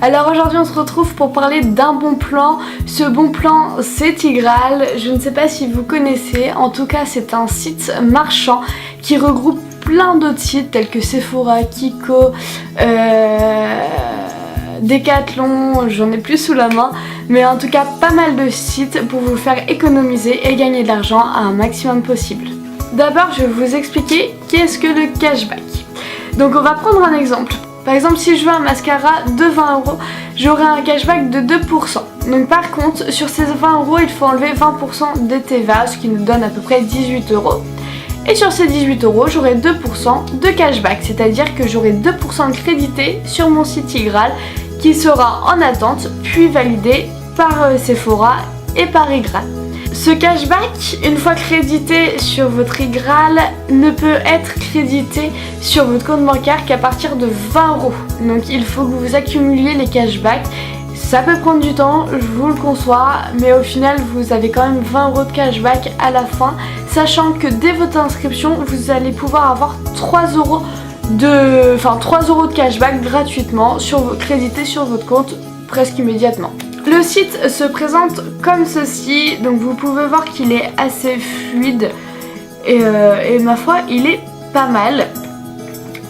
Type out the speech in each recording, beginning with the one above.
Alors aujourd'hui on se retrouve pour parler d'un bon plan. Ce bon plan c'est Tigral. Je ne sais pas si vous connaissez, en tout cas c'est un site marchand qui regroupe plein d'autres sites tels que Sephora, Kiko, Decathlon, j'en ai plus sous la main, mais en tout cas pas mal de sites pour vous faire économiser et gagner de l'argent à un maximum possible. D'abord je vais vous expliquer qu'est-ce que le cashback. Donc on va prendre un exemple. Par exemple si je veux un mascara de 20 €, j'aurai un cashback de 2%. Donc par contre sur ces 20 € il faut enlever 20% de TVA, ce qui nous donne à peu près 18 €. Et sur ces 18 € j'aurai 2% de cashback, c'est-à-dire que j'aurai 2% de crédité sur mon site Tigral qui sera en attente puis validé par Sephora et par Igral. Ce cashback, une fois crédité sur votre Igral, ne peut être crédité sur votre compte bancaire qu'à partir de 20 €. Donc il faut que vous accumuliez les cashbacks. Ça peut prendre du temps, je vous le conçois, mais au final vous avez quand même 20 € de cashback à la fin, sachant que dès votre inscription vous allez pouvoir avoir 3 € de cashback gratuitement crédité sur votre compte presque immédiatement. Le site se présente comme ceci, donc vous pouvez voir qu'il est assez fluide et ma foi il est pas mal.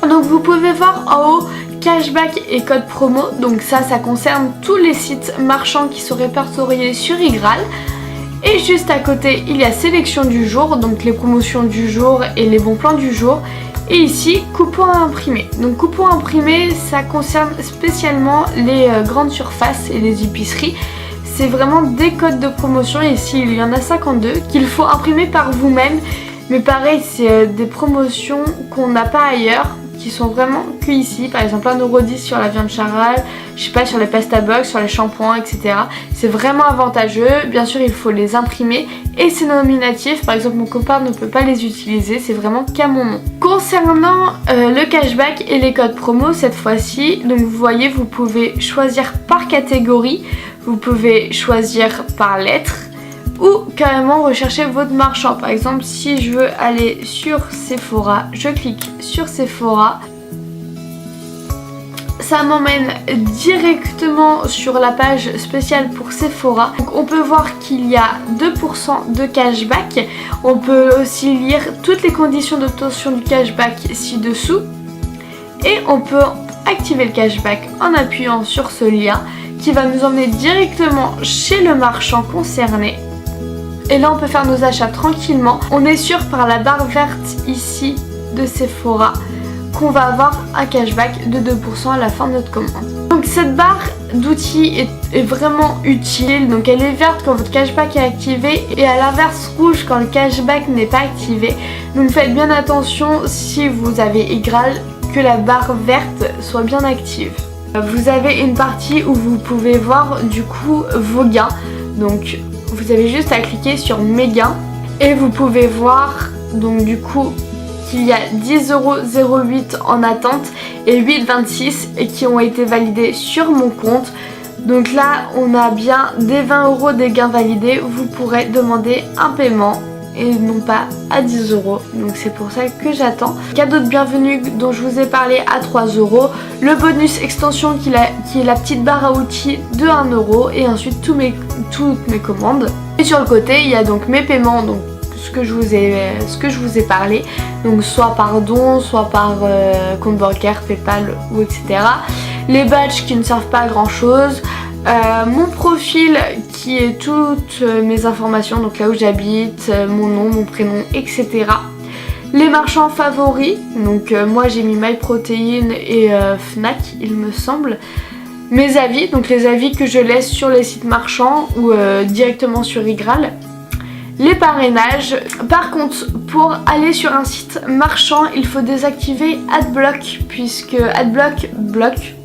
Donc vous pouvez voir en haut cashback et code promo, donc ça concerne tous les sites marchands qui sont répertoriés sur Igral. Et juste à côté il y a sélection du jour, donc les promotions du jour et les bons plans du jour. Et ici coupons à imprimer. Donc coupons à imprimer ça concerne spécialement les grandes surfaces et les épiceries. C'est vraiment des codes de promotion, et ici il y en a 52 qu'il faut imprimer par vous-même. Mais pareil c'est des promotions qu'on n'a pas ailleurs, qui sont vraiment que ici, par exemple 1,10 € sur la viande charal, je sais pas, sur les pasta box, sur les shampoings, etc. C'est vraiment avantageux. Bien sûr il faut les imprimer et c'est nominatif, par exemple mon copain ne peut pas les utiliser, c'est vraiment qu'à mon nom. Concernant le cashback et les codes promo cette fois-ci, donc vous voyez vous pouvez choisir par catégorie, vous pouvez choisir par lettre ou carrément rechercher votre marchand. Par exemple si je veux aller sur Sephora, je clique sur Sephora, ça m'emmène directement sur la page spéciale pour Sephora. Donc on peut voir qu'il y a 2% de cashback. On peut aussi lire toutes les conditions d'obtention du cashback ci-dessous. Et on peut activer le cashback en appuyant sur ce lien qui va nous emmener directement chez le marchand concerné. Et là on peut faire nos achats tranquillement. On est sûr par la barre verte ici de Sephora qu'on va avoir un cashback de 2% à la fin de notre commande. Donc cette barre d'outils est vraiment utile. Donc elle est verte quand votre cashback est activé et à l'inverse rouge quand le cashback n'est pas activé. Donc faites bien attention si vous avez Igral que la barre verte soit bien active. Vous avez une partie où vous pouvez voir du coup vos gains. Donc vous avez juste à cliquer sur mes gains et vous pouvez voir donc du coup qu'il y a 10,08 € en attente et 8,26 € qui ont été validés sur mon compte. Donc là on a bien des 20 € des gains validés. Vous pourrez demander un paiement et non pas à 10 €. Donc c'est pour ça que j'attends. Cadeau de bienvenue dont je vous ai parlé à 3 €. Le bonus extension qui est la petite barre à outils de 1 € et ensuite toutes mes commandes. Et sur le côté il y a donc mes paiements, donc ce que je vous ai parlé, donc soit par don, soit par compte bancaire, PayPal ou etc. Les badges qui ne servent pas à grand chose. Mon profil qui est toutes mes informations, donc là où j'habite, mon nom, mon prénom, etc. Les marchands favoris, donc moi j'ai mis MyProtein et Fnac il me semble. Mes avis, donc les avis que je laisse sur les sites marchands ou directement sur Igral. Les parrainages. Par contre pour aller sur un site marchand il faut désactiver Adblock, puisque Adblock bloque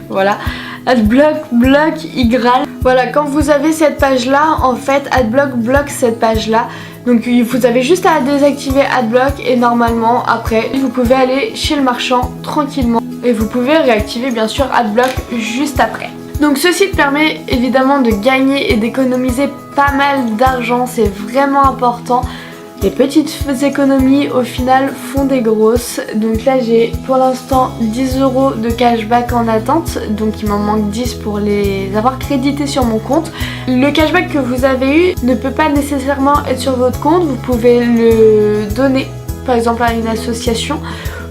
voilà, Adblock bloque Igral. Voilà, quand vous avez cette page là en fait Adblock bloque cette page là. Donc vous avez juste à désactiver Adblock et normalement après vous pouvez aller chez le marchand tranquillement. Et vous pouvez réactiver bien sûr Adblock juste après. Donc ce site permet évidemment de gagner et d'économiser pas mal d'argent, c'est vraiment important. Les petites économies au final font des grosses. Donc là j'ai pour l'instant 10 € de cashback en attente. Donc il m'en manque 10 pour les avoir crédités sur mon compte. Le cashback que vous avez eu ne peut pas nécessairement être sur votre compte. Vous pouvez le donner par exemple à une association.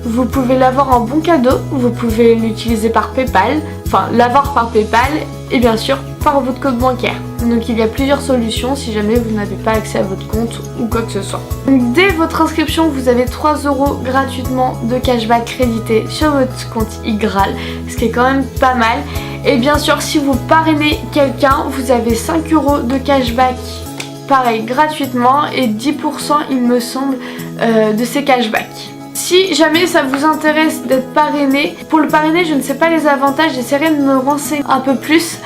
Vous pouvez l'avoir en bon cadeau. Vous pouvez l'utiliser par PayPal. Enfin l'avoir par PayPal et bien sûr par votre code bancaire. Donc il y a plusieurs solutions si jamais vous n'avez pas accès à votre compte ou quoi que ce soit. Donc, dès votre inscription vous avez 3 € gratuitement de cashback crédité sur votre compte iGraal, ce qui est quand même pas mal. Et bien sûr si vous parrainez quelqu'un vous avez 5 € de cashback pareil gratuitement et 10% il me semble de ces cashbacks. Si jamais ça vous intéresse d'être parrainé, pour le parrainer je ne sais pas les avantages, j'essaierai de me renseigner un peu plus.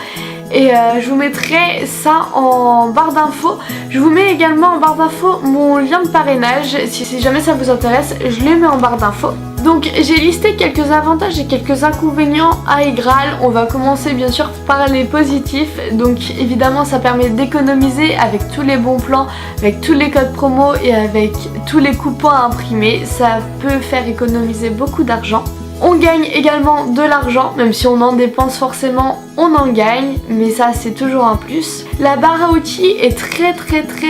Et je vous mettrai ça en barre d'infos. Je vous mets également en barre d'infos mon lien de parrainage. Si jamais ça vous intéresse, je les mets en barre d'infos. Donc j'ai listé quelques avantages et quelques inconvénients à iGraal. On va commencer bien sûr par les positifs. Donc évidemment ça permet d'économiser avec tous les bons plans, avec tous les codes promo et avec tous les coupons à imprimer. Ça peut faire économiser beaucoup d'argent. On gagne également de l'argent, même si on en dépense forcément, on en gagne, mais ça c'est toujours un plus. La barre à outils est très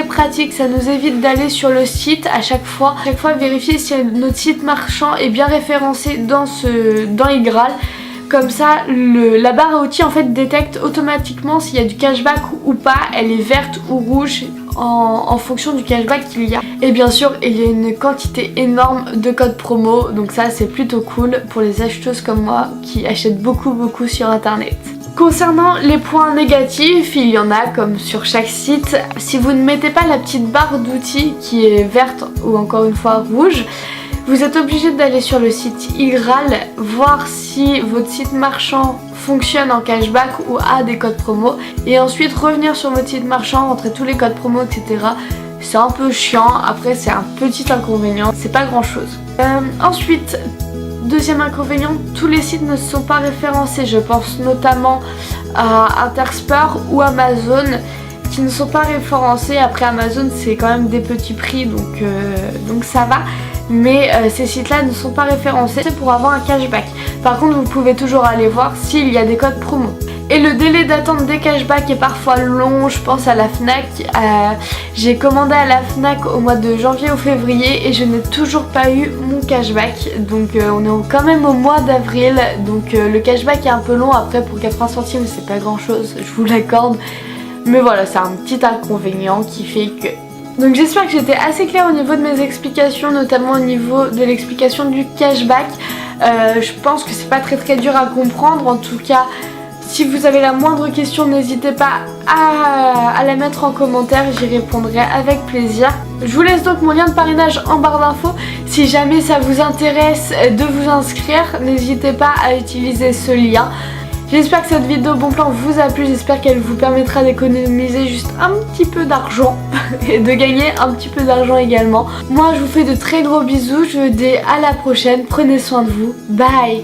pratique, ça nous évite d'aller sur le site à chaque fois vérifier si notre site marchand est bien référencé dans iGraal. Comme ça, la barre à outils en fait détecte automatiquement s'il y a du cashback ou pas, elle est verte ou rouge en fonction du cashback qu'il y a. Et bien sûr, il y a une quantité énorme de codes promo, donc ça c'est plutôt cool pour les acheteuses comme moi qui achètent beaucoup sur internet. Concernant les points négatifs, il y en a comme sur chaque site. Si vous ne mettez pas la petite barre d'outils qui est verte ou encore une fois rouge, vous êtes obligé d'aller sur le site iGraal, voir si votre site marchand fonctionne en cashback ou a des codes promo et ensuite revenir sur votre site marchand, rentrer tous les codes promo, etc. C'est un peu chiant, après c'est un petit inconvénient, c'est pas grand chose. Ensuite, deuxième inconvénient, tous les sites ne sont pas référencés. Je pense notamment à Intersport ou Amazon qui ne sont pas référencés. Après Amazon c'est quand même des petits prix donc ça va. Mais ces sites-là ne sont pas référencés pour avoir un cashback. Par contre, vous pouvez toujours aller voir s'il y a des codes promo. Et le délai d'attente des cashbacks est parfois long, je pense à la Fnac. J'ai commandé à la Fnac au mois de janvier ou février et je n'ai toujours pas eu mon cashback. Donc on est quand même au mois d'avril. Donc le cashback est un peu long, après pour 80 centimes c'est pas grand chose, je vous l'accorde. Mais voilà, c'est un petit inconvénient qui fait que... Donc j'espère que j'étais assez claire au niveau de mes explications, notamment au niveau de l'explication du cashback. Je pense que c'est pas très dur à comprendre. En tout cas, si vous avez la moindre question, n'hésitez pas à la mettre en commentaire, j'y répondrai avec plaisir. Je vous laisse donc mon lien de parrainage en barre d'infos. Si jamais ça vous intéresse de vous inscrire, n'hésitez pas à utiliser ce lien. J'espère que cette vidéo bon plan vous a plu, j'espère qu'elle vous permettra d'économiser juste un petit peu d'argent et de gagner un petit peu d'argent également. Moi je vous fais de très gros bisous, je vous dis à la prochaine, prenez soin de vous, bye.